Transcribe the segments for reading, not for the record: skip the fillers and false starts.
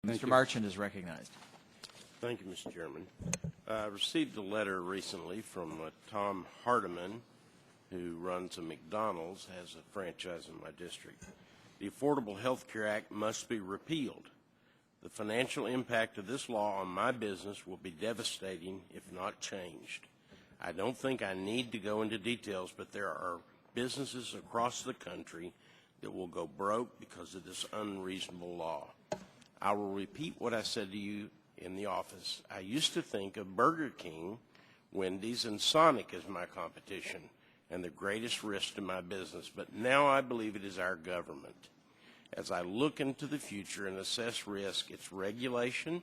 Mr. Marchant is recognized. Thank you, Mr. Chairman. I received a letter recently from Tom Hardiman, who runs a McDonald's, has a franchise in my district. The Affordable Health Care Act must be repealed. The financial impact of this law on my business will be devastating if not changed. I don't think I need to go into details, but there are businesses across the country that will go broke because of this unreasonable law. I will repeat what I said to you in the office. I used to think of Burger King, Wendy's, and Sonic as my competition and the greatest risk to my business, but now I believe it is our government. As I look into the future and assess risk, it's regulation,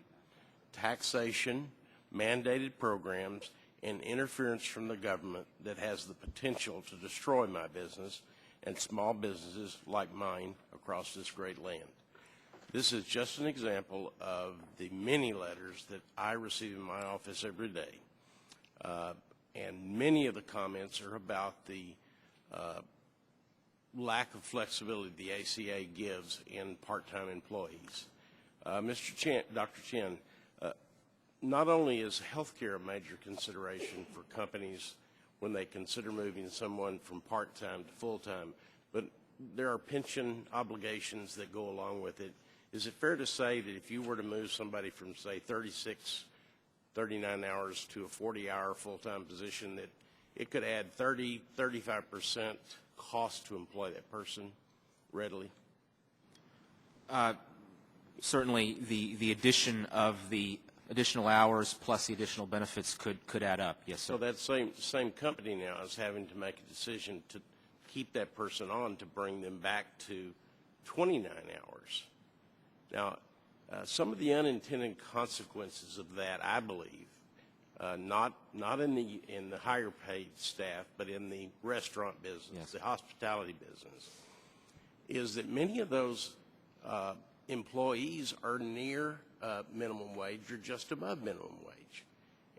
taxation, mandated programs, and interference from the government that has the potential to destroy my business and small businesses like mine across this great land. This is just an example of the many letters that I receive in my office every day. And many of the comments are about the lack of flexibility the ACA gives in part-time employees. Dr. Chen, not only is health care a major consideration for companies when they consider moving someone from part-time to full-time, but there are pension obligations that go along with it. Is it fair to say that if you were to move somebody from, say, 36, 39 hours to a 40-hour full-time position, that it could add 30, 35% cost to employ that person readily? Certainly, the addition of the additional hours plus the additional benefits could add up. Yes, sir. So that same company now is having to make a decision to keep that person on to bring them back to 29 hours. Now, some of the unintended consequences of that, I believe, not in the higher paid staff, but in the restaurant business, yes, the hospitality business, is that many of those employees are near minimum wage or just above minimum wage.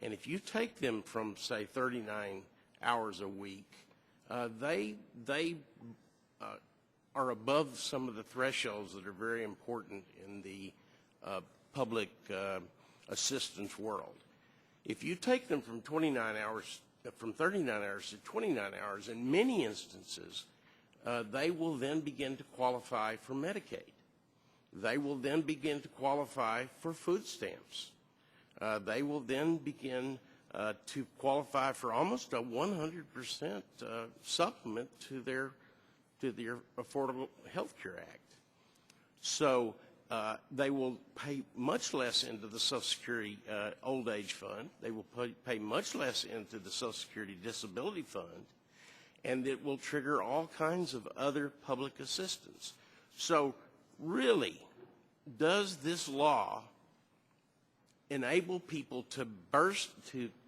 And if you take them from, say, 39 hours a week, they are above some of the thresholds that are very important in the public assistance world. If you take them from 39 hours, from 39 hours to 29 hours, in many instances, they will then begin to qualify for Medicaid. They will then begin to qualify for food stamps. They will then begin to qualify for almost a 100% supplement to their Affordable Health Care Act. So they will pay much less into the Social Security Old Age Fund. They will pay much less into the Social Security Disability Fund, and it will trigger all kinds of other public assistance. So really, does this law enable people to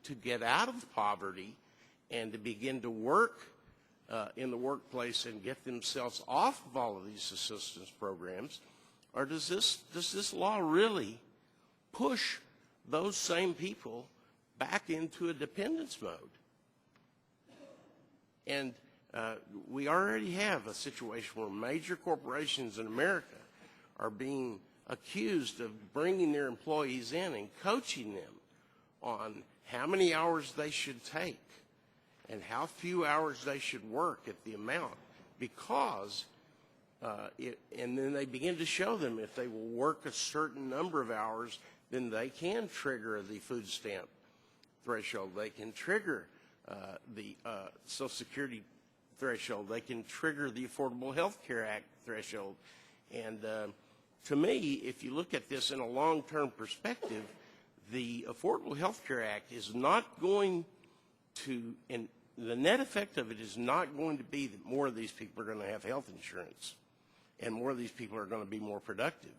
to get out of poverty and to begin to work in the workplace and get themselves off of all of these assistance programs, or does this law really push those same people back into a dependence mode? And we already have a situation where major corporations in America are being accused of bringing their employees in and coaching them on how many hours they should take and how few hours they should work at the amount, because and then they begin to show them if they will work a certain number of hours, then they can trigger the food stamp threshold. They can trigger the Social Security threshold. They can trigger the Affordable Health Care Act threshold. And to me, if you look at this in a long-term perspective, the Affordable Health Care Act is not going to, and the net effect of it is not going to be that more of these people are going to have health insurance and more of these people are going to be more productive.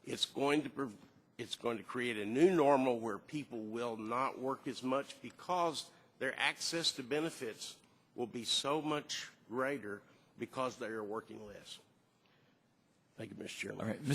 It's going to create a new normal where people will not work as much because their access to benefits will be so much greater because they are working less. Thank you, Mr. Chairman. All right.